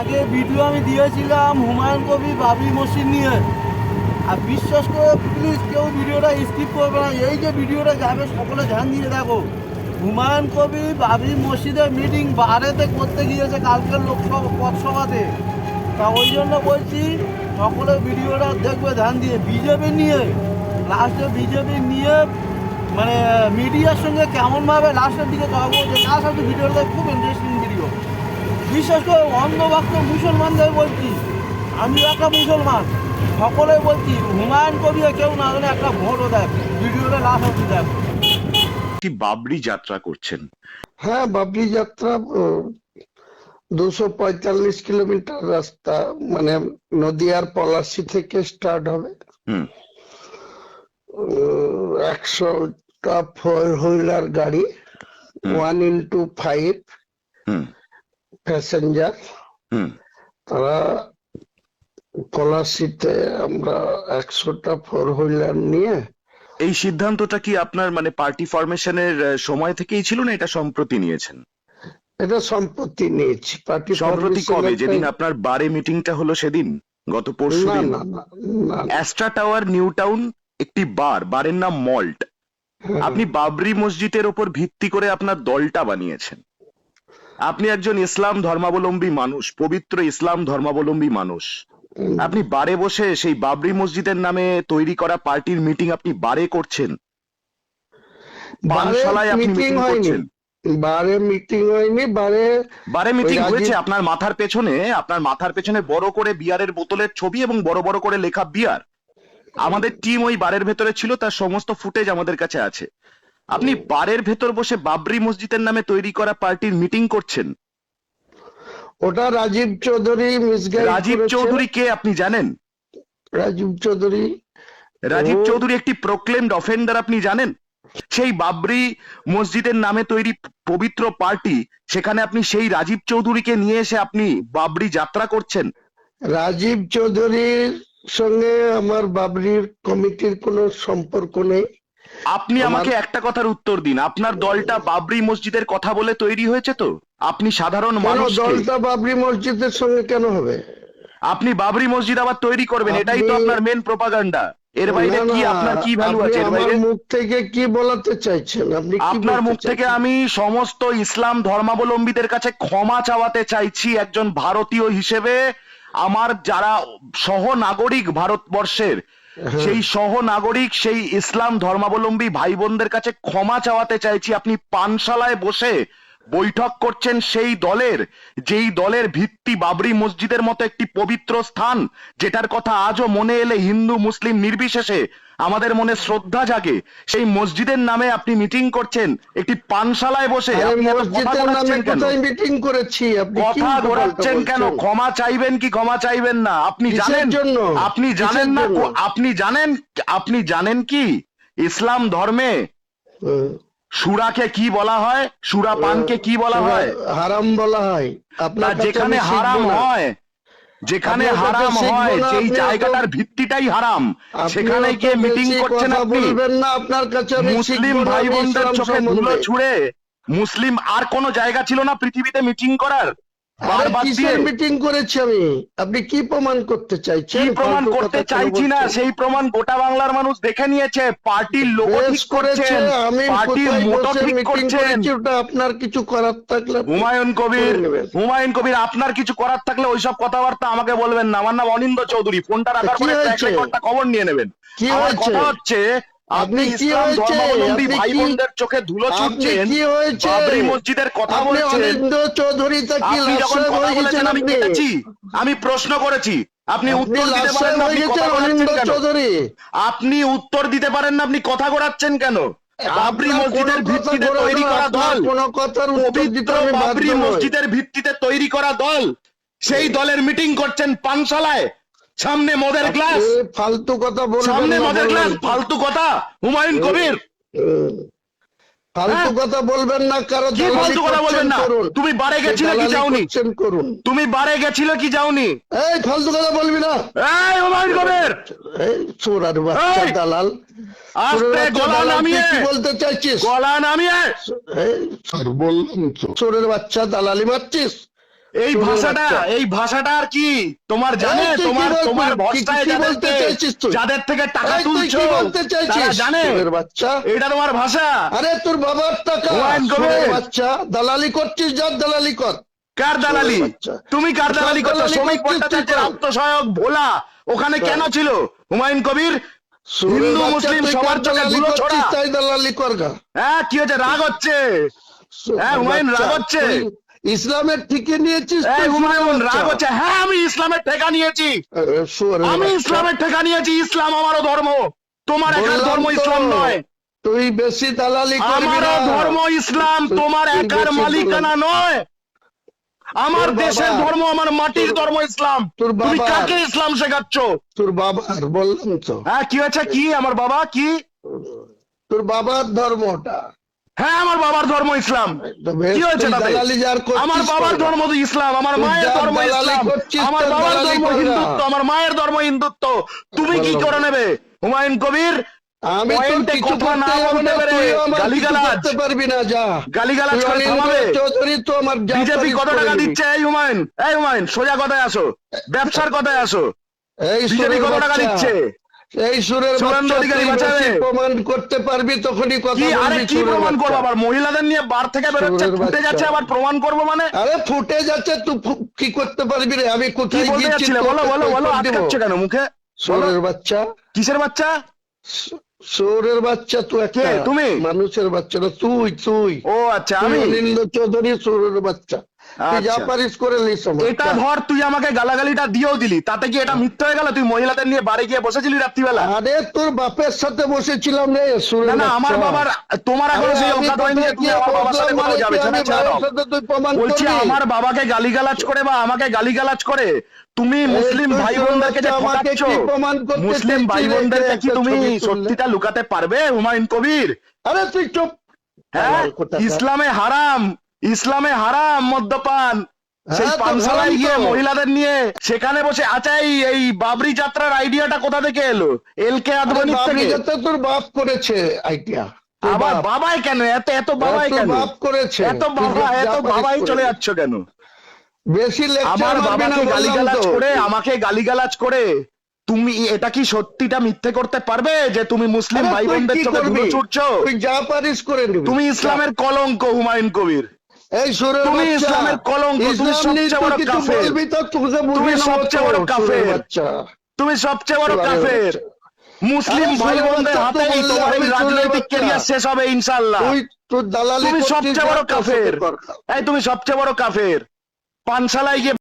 আগে ভিডিও আমি দিয়েছিলাম হুমায়ুন কবির বাবরি মসজিদ নিয়ে। আর বিশ্বাস করে প্লিজ কেউ ভিডিওটা স্কিপ করবে না। এই যে ভিডিওটা যাবে সকলে ধ্যান দিয়ে দেখো। হুমায়ুন কবির বাবরি মসজিদের মিটিং বারেতে করতে গিয়েছে কালকের লোকসভা পথসভাতে। তা ওই জন্য বলছি সকলে ভিডিওটা দেখবে ধ্যান দিয়ে। বিজেপি নিয়ে লাস্টে বিজেপি নিয়ে মানে মিডিয়ার সঙ্গে কেমনভাবে লাস্টের দিকে তর্ক হচ্ছে, তার সাথে ভিডিওটা খুব ইন্টারেস্টিং ভিডিও। বিশেষ করে অন্ধভক্ত মুসলমানদের বলছি, আমি একটা মুসলমান, সকলে বলছি হুমায়ুন কবির কেউ না জানে একটা ভোটও দেয়। ভিডিওটা লাস্ট অব্দি দেখ। কি বাবরি যাত্রা করছেন? হ্যাঁ, বাবরি যাত্রা 245 কিলোমিটার রাস্তা, মানে নদিয়ার পলাশী থেকে স্টার্ট হবে। 100টা 4 হুইলার গাড়ি, 1x5 প্যাসেঞ্জার। তারা পলাশীতে আমরা 100টা 4 হুইলার নিয়ে। এই সিদ্ধান্তটা কি আপনার মানে পার্টি ফরমেশনের সময় থেকেই ছিল না এটা সম্প্রতি নিয়েছেন? এটা সম্পত্তি নিয়েছি পার্টি সম্প্রতি কবে? যেদিন আপনার বারে মিটিংটা হলো সেদিন, গত পরশুদিন? না না না, অ্যাস্ট্রা টাওয়ার নিউ টাউন একটি বারের নাম মল্ট। আপনি বাবরি মসজিদের ওপর ভিত্তি করে আপনার দলটা বানিয়েছেন। আপনি একজন ইসলাম ধর্মাবলম্বী মানুষ, পবিত্র ইসলাম ধর্মাবলম্বী মানুষ। আপনি বারে বসে সেই বাবরি মসজিদের নামে তৈরি করা পার্টির মিটিং আপনি বারে করছেন, পানশালায় আপনি মিটিং করছেন। বারে মিটিং হয়নি, বারে মিটিং হয়েছে। আপনার মাথার পেছনে বড় করে বিয়ারের বোতলের ছবি এবং বড় বড় করে লেখা বিয়ার। আমাদের টিম ওই বারের ভেতরে ছিল, তার সমস্ত ফুটেজ আমাদের কাছে আছে। আপনি বারের ভেতর বসে বাবরি মসজিদের নামে তৈরি করা পার্টির মিটিং করছেন। ওটা রাজীব চৌধুরী মিসগাইড করেছে। রাজীব চৌধুরী কে আপনি জানেন? রাজীব চৌধুরী একটি প্রোক্লেমড অফেন্ডার, আপনি জানেন? সেই বাবরি মসজিদের নামে তৈরি পবিত্র পার্টি, সেখানে আপনি সেই রাজীব চৌধুরীকে নিয়ে এসে আপনি বাবরি যাত্রা করছেন। রাজীব চৌধুরীর সঙ্গে আমার বাবরির কমিটির কোনো সম্পর্ক নেই। আপনি আমাকে একটা কথার উত্তর দিন, আপনার দলটা বাবরি মসজিদের কথা বলে তৈরি হয়েছে তো? আপনি সাধারণ মানুষ, দলটা বাবরি মসজিদের সঙ্গে কেন হবে? আপনি বাবরি মসজিদ আবার তৈরি করবেন, এটাই তো আপনার মেন প্রোপাগান্ডা। এর বাইরে কি আপনার কি ভ্যালু আছে? এর বাইরে মুখ থেকে কি বলাতে চাইছেন আপনি? আপনার মুখ থেকে আমি সমস্ত ইসলাম ধর্মাবলম্বীদের কাছে ক্ষমা চাওয়াতে চাইছি একজন ভারতীয় হিসেবে। আমার যারা সহনাগরিক ভারতবর্ষের, সেই সহনাগরিক, সেই ইসলাম ধর্মাবলম্বী ভাই বোনদের কাছে ক্ষমা চাওয়াতে চাইছি। আপনি পানশালায় বসে বৈঠক করছেন সেই দলের, যেই দলের ভিত্তি বাবরি মসজিদের মতো একটি পবিত্র স্থান, যেটার কথা আজও মনে এলে হিন্দু মুসলিম নির্বিশেষে আমাদের মনে শ্রদ্ধা জাগে। সেই মসজিদের নামে আপনি মিটিং করছেন একটি পানশালায় বসে। মিটিং করেছি, কথা ঘোরাচ্ছেন কেন? ক্ষমা চাইবেন কি ক্ষমা চাইবেন না? আপনি জানেন, আপনি জানেন না, আপনি জানেন কি ইসলাম ধর্মে সুরাকে কি বলা হয়? সুরা পানকে কি বলা হয়? হারাম বলা হয়। আপনার যেখানে হারাম হয়, যেখানে হারাম হয়, যেই জায়গাটার ভিত্তিটাই হারাম, সেখানে গিয়ে মিটিং করছেন আপনি। আপনার কাছে মুসলিম ভাই বোনদের চোখে ধুলো ছুঁড়ে, মুসলিম আর কোন জায়গা ছিল না পৃথিবীতে মিটিং করার? মিটিং করেছি আমি। আপনি কি প্রমাণ করতে চাইছেন? কি প্রমাণ করতে চাইছি না, সেই প্রমাণ গোটা বাংলার মানুষ দেখে নিয়েছে। পার্টির লোগো ঠিক করেছেন, পার্টির মোটো ঠিক করছেন। ওটা আপনার কিছু করার থাকলে হুমায়ুন কবির আপনার কিছু করার থাকলে ওইসব কথাবার্তা আমাকে বলবেন না। আমার নাম অনিন্দ চৌধুরী। ফোনটা রাখার পরে একটা খবর নিয়ে নেবেন। আমার কথা হচ্ছে, আপনি ইসলাম ধর্মাবলম্বী ভাই বোনদের চোখে ধুলো ছুটছেন, বাবরি মসজিদের কথা বলছেন। আপনি যখন কথা বলেছেন আমি কেটেছি, আমি প্রশ্ন করেছি, আপনি উত্তর দিতে পারেন না, আপনি কথা ঘোরাচ্ছেন কেন? আপনি উত্তর দিতে পারেন না, আপনি কথা ঘোরাচ্ছেন কেন? বাবরি মসজিদের ভিত্তিতে তৈরি করা দল, পবিত্র বাবরি মসজিদের ভিত্তিতে তৈরি করা দল, সেই দলের মিটিং করছেন পানশালায়। সামনে মদের গ্লাস, ফালতু কথা বলবেন, সামনে মদের গ্লাস, ফালতু কথা। হুমায়ুন কবির ফালতু কথা বলবেন না। কারো কি ফালতু কথা বলবেন না? তুমি বারে গেছিলে কি যাওনি? তুমি বারে গেছিলে কি যাওনি? এই ফালতু কথা বলবি না। এই হুমায়ুন কবির, এই চোরার বাচ্চা দালাল, আস্তে গলা নামিয়ে কি বলতে চাইছিস? গলা নামিয়ে। এই বললাম তো, চোরের বাচ্চা দালালি মারছিস। এই সুরের ভাষাটা বাচ্চা। এই ভাষাটা আর কি তোমার জানে? এই তুই কি তোমার বলতে- তোমার কি- ভরসায় কি বলতে চাইছিস তুই? যাদের থেকে টাকা এই তুই তুলছো কি বলতে তারা চাইছিস? জানে সুরের বাচ্চা। এটা তোমার ভাষা। আরে তোর বাবার টাকা, হুমায়ুন কবির। সুরের বাচ্চা, দালালি করছিস, যার দালালি কর। কার দালালি? সুরের বাচ্চা। তুমি কার সব দালালি করছো? দালালি শ্রমিক করছিস তুই ভট্টাচার্যের কর। আত্মসহায়ক ভোলা ওখানে কর। কেন ছিল হুমায়ুন কবির? সুরের হিন্দু বাচ্চা, মুসলিম তুই সবার কার চোখে দালালি ধুলো করছিস, ছড়া। তাই দালালি কর গা। হ্যাঁ কি হচ্ছে? রাগ হচ্ছে? হ্যাঁ, হুমায়ুন রাগ হচ্ছে। তুই ইসলামের ঠিকই নিয়েছিস এই তুই, হুমায়ুন সুরের রাগ বাচ্চা। হচ্ছে? হ্যাঁ আমি ইসলামের ঠেকা নিয়েছি। সুরের আমি বাচ্চা। ইসলামের ঠেকা নিয়েছি। ইসলাম আমারও ধর্ম, তোমার একার বললাম ধর্ম তো, ইসলাম নয়। তুই বেশি দালালি করবি আমারও না। ধর্ম ইসলাম, তুই- তোমার তুই একার বেশি মালিকানা নয়। আমার তোর বাবা- দেশের ধর্ম, আমার মাটির তোর- ধর্ম ইসলাম। তোর তুমি বাবা- কাকে ইসলাম শেখাচ্ছ? তোর বাবার বললাম তো, হ্যাঁ কি হয়েছে? কি আমার বাবা কি? তোর বাবার ধর্মটা। হ্যাঁ আমার বাবার ধর্ম ইসলাম। তো বেশ, কি হয়েছে তুই তাতে? দালালি যার করছিস আমার বাবার কর গা। ধর্ম তো ইসলাম, আমার তুই মায়ের যার ধর্ম দালালি ইসলাম, করছিস, আমার তোর বাবার দালালি ধর্ম কর গা। হিন্দুত্ব, আমার মায়ের ধর্ম হিন্দুত্ব। তুমি কি বললাম। করে নেবে হুমায়ুন কবির? আমি তোর পয়েন্টে কিছু কথা না করতে যাবো বলতে না, পেরে তুইও আমার কিছু গালিগালাজ করতে পারবি না, যা। গালিগালাজ তুই করে অনিন্দ্য থামাবে? চৌধুরী তো আমার যা বিজেপি পারিস কত করে টাকা নিবি। দিচ্ছে? এই হুমায়ুন, এই হুমায়ুন সোজা কথায় আসো, ব্যবসার কথায় আসো। এই বিজেপি সুরের কত টাকা বাচ্চা, দিচ্ছে? এই সুরের সুরেন্দ্র বাচ্চা, অধিকারী তুই বাঁচাবে? বেশি প্রমাণ করতে পারবি তখনই কথা কি আরে বলবি। কি সুরের প্রমাণ করবো? বাচ্চা। আবার মহিলাদের নিয়ে বার থেকে বেরোচ্ছে, সুরের ফুটে বাচ্চা। যাচ্ছে, আবার প্রমাণ করবো মানে? আরে ফুটে যাচ্ছে, তুই কি করতে পারবি রে? আমি কি কোথায় বলতে গিয়েছি যাচ্ছিলে? বলো বলো বলো, আটকাচ্ছ কেন মুখে? বলো। সুরের বাচ্চা, কিসের বাচ্চা? সুরের বাচ্চা, তুই একটা কে, তুমি? মানুষের বাচ্চা না, তুই তুই ও আচ্ছা, তুই আমি? অনিন্দ চৌধুরী সুরের বাচ্চা, তুই যা আচ্ছা। পারিস করে নিস আমার। এটা ধর তুই আমাকে গালাগালিটা দিয়েও দিলি, তাতে কি এটা মিথ্যে হয়ে গেল? তুই মহিলাদের নিয়ে বাড়ি গিয়ে বসেছিলি রাত্রিবেলা? আরে তোর বাপের সাথে বসেছিলাম রে না সুরের না, আমার বাচ্চা। বাবার, তোমার এখনো আরে সেই আমি অজ্ঞাত হয়নি যে কোথায় তুমি গিয়ে আমার বাবার সাথে বসলাম কোথাও মানে যাবে? কি ছেড়ে আমি ছেড়ে দাও। ভাইয়ের সাথে তুই প্রমাণ বলছি করবি? আমার বাবাকে গালিগালাজ করে বা আমাকে গালিগালাজ করে তুমি মুসলিম তুই ভাই সুরের বোনদেরকে যে বাচ্চা, আমাকে ঠকাচ্ছ, কি প্রমাণ করতে মুসলিম চাইছিস ভাই রে? বোনদেরকে কি একটা তুমি ছবি তুললে? সত্যিটা লুকাতে পারবে হুমায়ুন কবির? আরে তুই চুপ। হ্যাঁ, কোথাকার। ইসলামে হারাম, ইসলামে হারাম মদ্যপান। সেই হ্যাঁ, তো পানশালায় হারাম গিয়ে তো। মহিলাদের নিয়ে সেখানে বসে, আচ্ছা এই বাবরি যাত্রার আইডিয়াটা কোথা থেকে এলো? এলকে আরে আদবানির বাবরি থেকে? যাত্রা তোর বাপ করেছে আইডিয়া। তোর আবার বাপ। বাবাই কেন? এত এত বাবাই তোর কেন? বাপ করেছে। এত তুই বাবা, যা এত পারিস বাবাই করে চলে নে। যাচ্ছ কেন? বেশি লেকচার আমার মারবি না, বাবাকে বললাম গালিগালাজ তো। করে, আমাকে গালিগালাজ করে তুমি এটা কি সত্যিটা মিথ্যে করতে পারবে যে তুমি মুসলিম আরে ভাই তুই বোনদের কি চোখে করবি? ধুলো ছুটছো? তুই যা পারিস করে নিবি। তুমি ইসলামের কলঙ্ক হুমায়ুন কবির। এই সুরের তুমি বাচ্চা, ইসলামের কলঙ্ক, তুমি ইসলাম নিয়ে সবচেয়ে বড় তুই কিছু কাফের। বলবি তো তোকে বুঝিয়ে তুমি নেবো সবচেয়ে তো, বড় সুরের কাফের। বাচ্চা। তুমি সবচেয়ে বড় সুরের কাফের। বাচ্চা। মুসলিম আরে ভাই সুরের বোনদের বাচ্চা তো হাতেই বললে তোমার এই আমি সুরের রাজনৈতিক বাচ্চা। ক্যারিয়ার শেষ হবে ইনশাআল্লাহ। তুই দালালি তুমি করছিস, সবচেয়ে বড় যা তোর সাথে কাফের। কর। এই তুমি সবচেয়ে বড় কাফের। পানশালায় গিয়ে